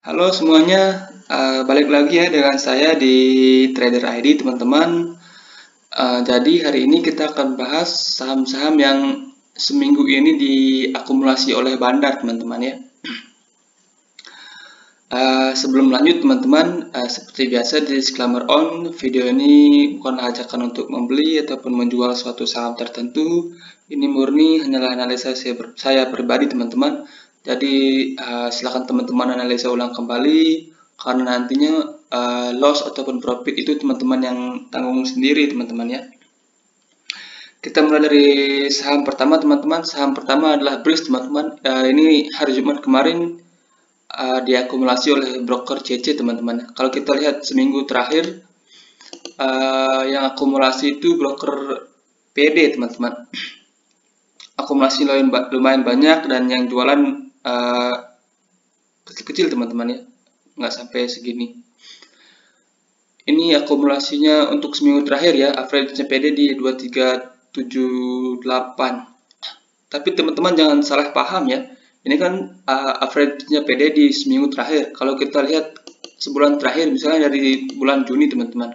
Halo semuanya, balik lagi ya dengan saya di Trader ID teman-teman. Jadi hari ini kita akan bahas saham-saham yang seminggu ini diakumulasi oleh bandar teman-teman ya. Sebelum lanjut teman-teman, seperti biasa di disclaimer on, video ini bukan ajakan untuk membeli ataupun menjual suatu saham tertentu. Ini murni hanyalah analisa saya pribadi teman-teman. Jadi silakan teman-teman analisa ulang kembali karena nantinya loss ataupun profit itu teman-teman yang tanggung sendiri teman-teman ya. Kita mulai dari saham pertama teman-teman. Saham pertama adalah BRIS teman-teman. Ini hari Jumat kemarin diakumulasi oleh broker CC teman-teman. Kalau kita lihat seminggu terakhir yang akumulasi itu broker PD teman-teman. Akumulasi lumayan banyak dan yang jualan kecil-kecil teman-teman ya, nggak sampai segini. Ini akumulasinya untuk seminggu terakhir ya, average PD di 2378. Tapi teman-teman jangan salah paham ya. Ini kan average-nya PD di seminggu terakhir. Kalau kita lihat sebulan terakhir, misalnya dari bulan Juni teman-teman.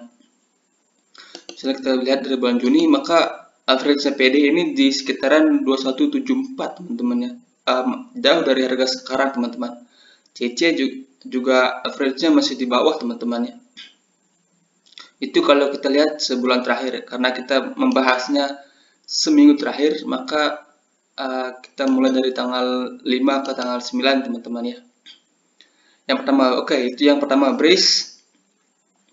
Misalnya kita lihat dari bulan Juni, maka average-nya PD ini di sekitaran 2174 teman-teman ya. Jauh dari harga sekarang teman-teman. CC juga average-nya masih di bawah teman-teman ya. Itu kalau kita lihat sebulan terakhir. Karena kita membahasnya seminggu terakhir, maka kita mulai dari tanggal 5 ke tanggal 9 teman-teman ya. Yang pertama, itu yang pertama BRIS.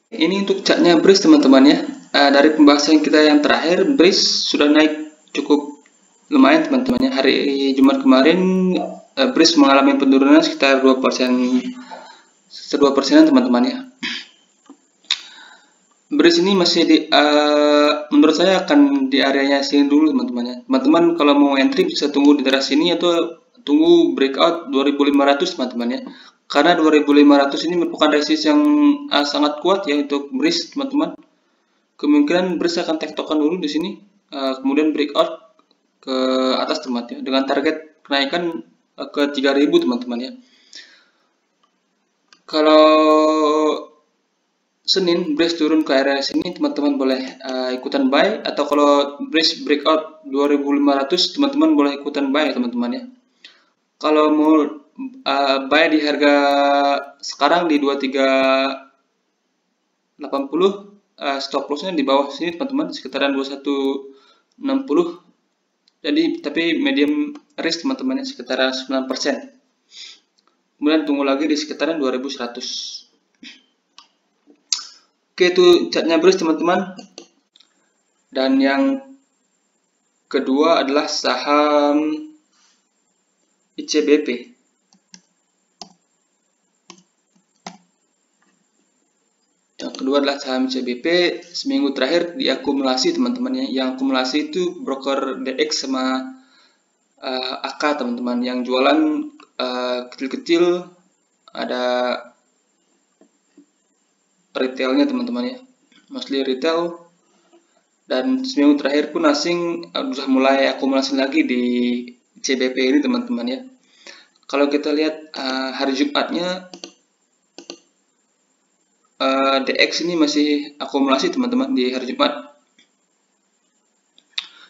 Ini untuk chartnya BRIS teman-teman ya. Dari pembahasan kita yang terakhir, BRIS sudah naik cukup lumayan teman-teman ya. Hari Jumat kemarin BRIS mengalami penurunan sekitar 2%, teman-teman ya. BRIS ini masih menurut saya akan di areanya sini dulu teman-teman ya. Teman-teman kalau mau entry bisa tunggu di daerah sini atau tunggu breakout 2500 teman-teman ya. Karena 2500 ini merupakan resist yang sangat kuat ya untuk BRIS teman-teman. Kemungkinan BRIS akan tektokan dulu di sini, kemudian breakout ke atas teman-teman ya, dengan target kenaikan ke 3000 teman-teman ya. Kalau Senin BRIS turun ke area sini, teman-teman boleh ikutan buy, atau kalau BRIS breakout 2500 teman-teman boleh ikutan buy teman-teman ya. Kalau mau buy di harga sekarang di 2380, stop lossnya di bawah sini teman-teman, sekitaran 2160. Jadi tapi medium risk teman-teman ya, sekitaran 9%. Kemudian tunggu lagi di sekitaran 2100. Oke, itu chartnya BRIS teman-teman. Dan yang kedua adalah saham ICBP. Yang kedua adalah saham ICBP. Seminggu terakhir diakumulasi teman-teman ya. Yang akumulasi itu broker DX sama AK teman-teman. Yang jualan kecil-kecil, ada retailnya teman-teman ya, mostly retail. Dan seminggu terakhir pun asing sudah mulai akumulasi lagi di CBP ini teman-teman ya. Kalau kita lihat hari Jumatnya, DX ini masih akumulasi teman-teman di hari Jumat.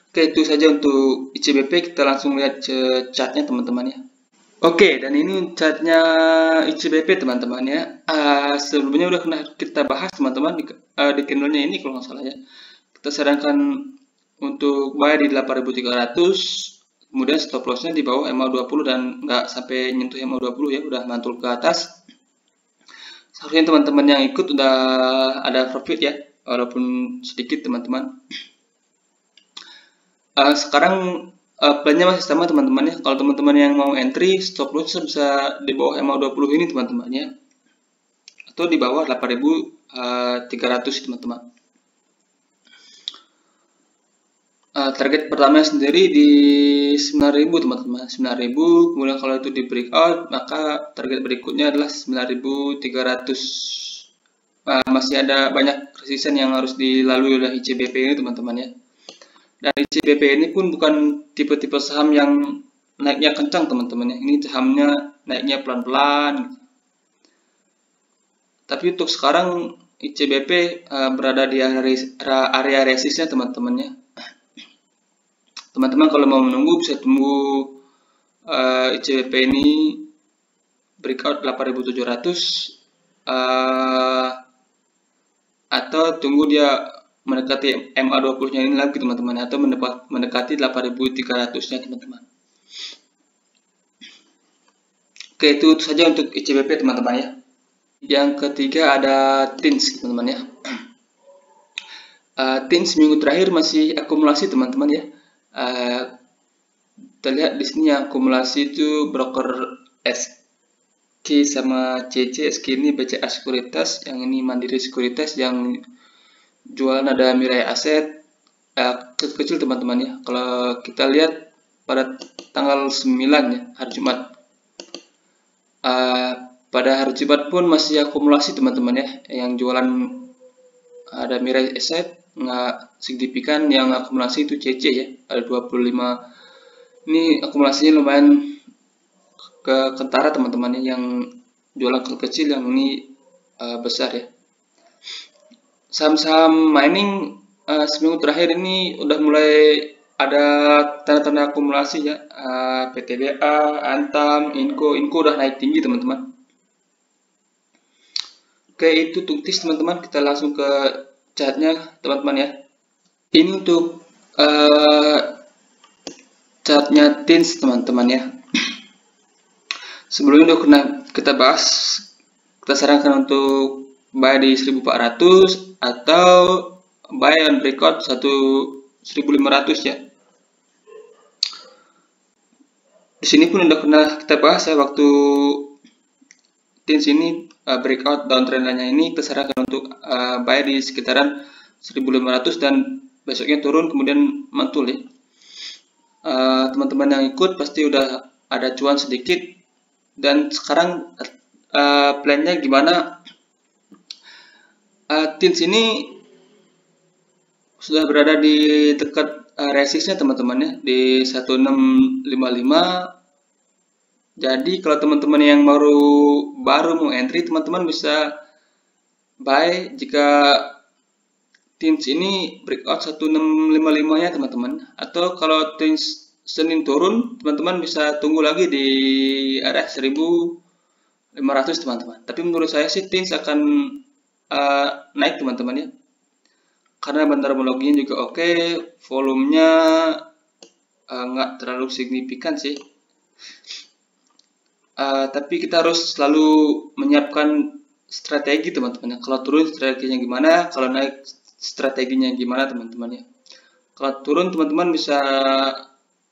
Oke, itu saja untuk ICBP. Kita langsung lihat chartnya teman-teman ya. Oke, dan ini chartnya ICBP teman-teman ya. Sebelumnya udah pernah kita bahas teman-teman di candlenya ini kalau nggak salah ya. Kita sarankan untuk buy di 8300, kemudian stop lossnya di bawah MA20 dan nggak sampai nyentuh MA20 ya, udah mantul ke atas. Seharusnya teman-teman yang ikut udah ada profit ya, walaupun sedikit teman-teman. Sekarang plannya masih sama teman-teman ya. Kalau teman-teman yang mau entry, stop loss bisa di bawah MA20 ini teman-teman ya, atau di bawah 8300 teman-teman. Target pertama sendiri di 9000 teman-teman, 9000. Kemudian kalau itu di breakout, maka target berikutnya adalah 9300. Masih ada banyak resisten yang harus dilalui oleh ICBP ini teman-teman ya. Dan ICBP ini pun bukan tipe-tipe saham yang naiknya kencang teman-teman ya. Ini sahamnya naiknya pelan-pelan. Tapi untuk sekarang ICBP berada di area resistnya teman-temannya. Teman-teman kalau mau menunggu bisa tunggu ICBP ini breakout 8.700 atau tunggu dia mendekati MA20 nya ini lagi teman-teman, atau mendekati 8.300 nya teman-teman. Oke, itu saja untuk ICBP teman-teman ya. Yang ketiga ada TINS teman-teman ya. TINS minggu terakhir masih akumulasi teman-teman ya. Kita lihat di sini yang akumulasi itu broker SK sama CC. SK ini BCA Sekuritas, yang ini Mandiri Sekuritas, yang jualan ada Mirai Aset, kecil teman-teman ya. Kalau kita lihat pada tanggal 9 ya, hari Jumat, pada hari Jumat pun masih akumulasi teman-teman ya. Yang jualan ada Mirai Aset nggak signifikan, yang akumulasi itu CC ya, ada 25. Ini akumulasinya lumayan ke kentara teman-teman ya, yang jualan kecil, yang ini besar ya. Saham-saham mining seminggu terakhir ini udah mulai ada tanda-tanda akumulasi ya. PTBA, Antam, Inco udah naik tinggi teman-teman. Oke, itu tuktis teman-teman. Kita langsung ke chartnya teman-teman ya. Ini untuk chartnya TINS teman-teman ya. Sebelumnya udah kita bahas, kita sarankan untuk buy di 1400 atau buy on breakout 1500 ya. Di sini pun udah pernah kita bahas ya, waktu TINS ini breakout downtrend line-nya ini kita sarankan untuk buy di sekitaran 1500 dan besoknya turun kemudian mantul ya. Teman-teman yang ikut pasti udah ada cuan sedikit. Dan sekarang plannya gimana? TINS ini sudah berada di dekat resistnya teman-teman ya, di 1655. Jadi kalau teman-teman yang baru mau entry, teman-teman bisa buy jika TINS ini breakout 1655 ya teman-teman. Atau kalau TINS Senin turun, teman-teman bisa tunggu lagi di area 1500 teman-teman. Tapi menurut saya sih TINS akan naik teman-teman ya, karena bandarmologinya juga oke, volumenya nggak terlalu signifikan sih. Tapi kita harus selalu menyiapkan strategi teman-teman ya. Kalau turun strateginya gimana, kalau naik strateginya gimana teman-teman ya. Kalau turun teman-teman bisa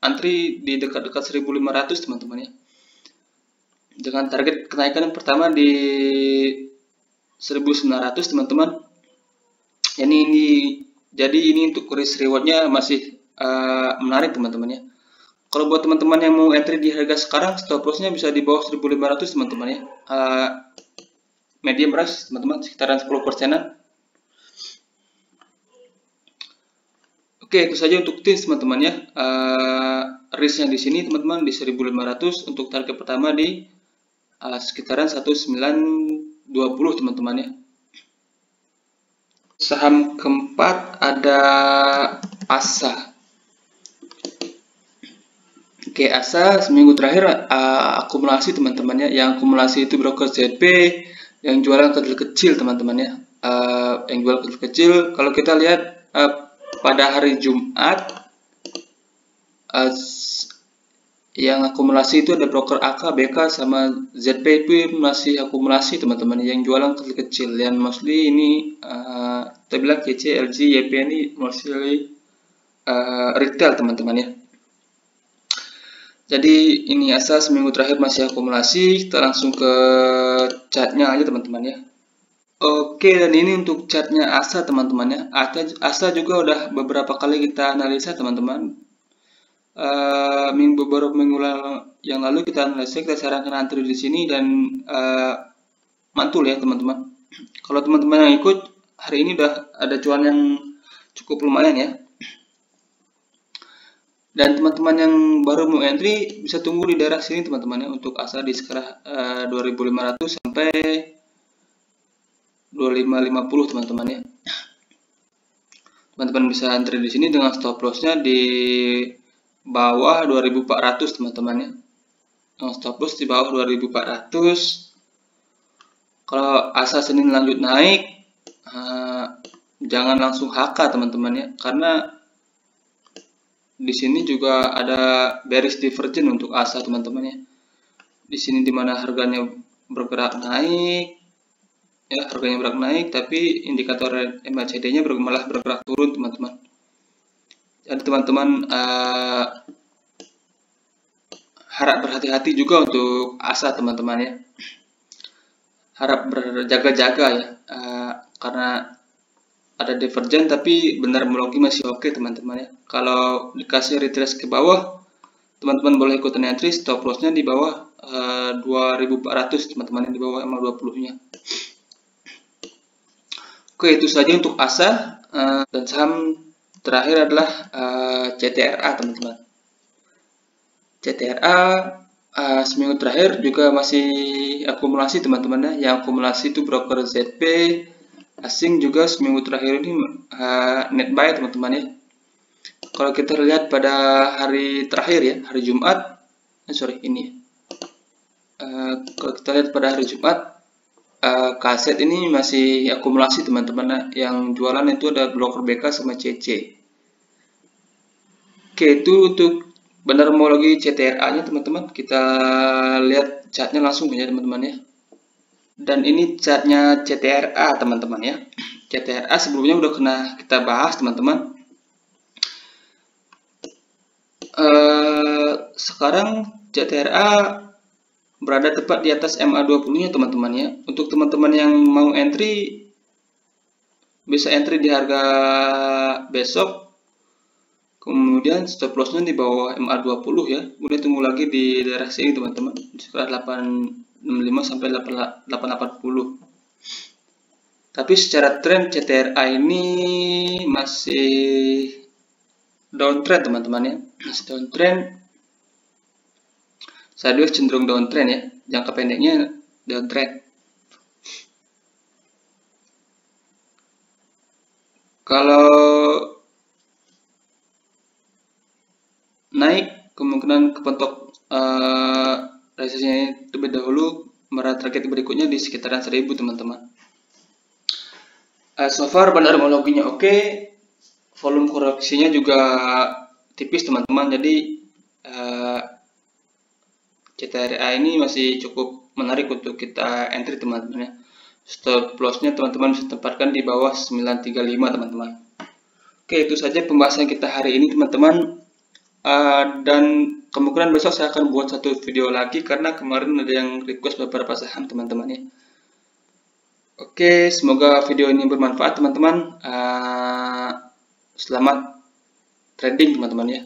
antri di dekat-dekat 1500 teman-teman ya, dengan target kenaikan yang pertama di 1900 teman-teman. Jadi ini untuk risk rewardnya masih menarik teman-teman ya. Kalau buat teman-teman yang mau entry di harga sekarang, stop lossnya bisa di bawah 1500 teman-teman ya. Medium price teman-teman sekitaran 10%-an. Oke, itu saja untuk TINS teman-teman ya. Risknya di sini teman-teman di 1500, untuk target pertama di sekitaran 1920 teman-teman ya. Saham keempat ada ASA. Oke, ASA seminggu terakhir akumulasi teman-teman ya. Yang akumulasi itu broker ZP yang jualan kecil-kecil teman-teman ya. Yang jual kecil-kecil, kalau kita lihat pada hari Jumat yang akumulasi itu ada broker AK, BK, sama ZP itu masih akumulasi teman-teman, yang jualan kecil-kecil. Yang mostly ini kita bilang KC, LG, YP ini mostly retail teman-teman ya. Jadi ini ASA seminggu terakhir masih akumulasi. Kita langsung ke chartnya aja teman-teman ya. Oke, dan ini untuk chartnya ASA teman-teman ya. ASA juga udah beberapa kali kita analisa teman-teman. Beberapa minggu yang lalu kita analisa, kita sarankan antri di sini dan mantul ya teman-teman. Kalau teman-teman yang ikut hari ini udah ada cuan yang cukup lumayan ya. Dan teman-teman yang baru mau entry bisa tunggu di daerah sini teman-teman ya, untuk ASA di sekitar 2500 sampai 25.50 teman-teman ya. Teman-teman bisa entry di sini dengan stop lossnya di bawah 2400 teman-teman ya. Dengan stop loss di bawah 2400. Kalau asa Senin lanjut naik, jangan langsung HK teman-teman ya, karena di sini juga ada bearish divergence untuk asa teman-teman ya. Di sini dimana harganya bergerak naik, ya harganya bergerak naik, tapi indikator MACD-nya malah bergerak turun teman-teman. Jadi teman-teman harap berhati-hati juga untuk asa teman-teman ya. Harap berjaga-jaga ya, karena ada divergen tapi benar logi masih oke teman-teman ya. Kalau dikasih retrace ke bawah, teman-teman boleh ikutan entry, stop lossnya di bawah 2400 teman-teman, di bawah MA20 nya. Oke, itu saja untuk asa. Dan saham terakhir adalah CTRA teman-teman. CTRA seminggu terakhir juga masih akumulasi teman-teman ya. Yang akumulasi itu broker ZP asing juga seminggu terakhir ini net buy teman-teman ya. Kalau kita lihat pada hari terakhir ya, hari Jumat, kalau kita lihat pada hari Jumat, kaset ini masih akumulasi teman-teman. Yang jualan itu ada broker BK sama CC. Oke, itu untuk benar mau lagi CTRA nya teman-teman. Kita lihat chartnya langsung ya teman-teman ya. Dan ini chartnya CTRA teman-teman ya. CTRA sebelumnya udah pernah kita bahas teman-teman. Sekarang CTRA berada tepat di atas MA20 nya teman-teman ya. Untuk teman-teman yang mau entry, bisa entry di harga besok, kemudian stop lossnya di bawah MA20 ya. Kemudian tunggu lagi di daerah sini teman-teman, sekitar 865 sampai 880. Tapi secara tren CTRA ini masih downtrend teman-teman ya, masih downtrend. Sideways cenderung downtrend ya, jangka pendeknya downtrend. Kalau naik kemungkinan kepentok resistnya terlebih dahulu, merah target berikutnya di sekitaran 1000 teman-teman. So far benar loginya oke, volume koreksinya juga tipis teman-teman, jadi CTRA ini masih cukup menarik untuk kita entry teman-teman ya. Stop lossnya teman-teman bisa tempatkan di bawah 935 teman-teman. Oke, itu saja pembahasan kita hari ini teman-teman. Dan kemungkinan besok saya akan buat satu video lagi karena kemarin ada yang request beberapa saham teman-teman ya. Oke, semoga video ini bermanfaat teman-teman. Selamat trading teman-teman ya.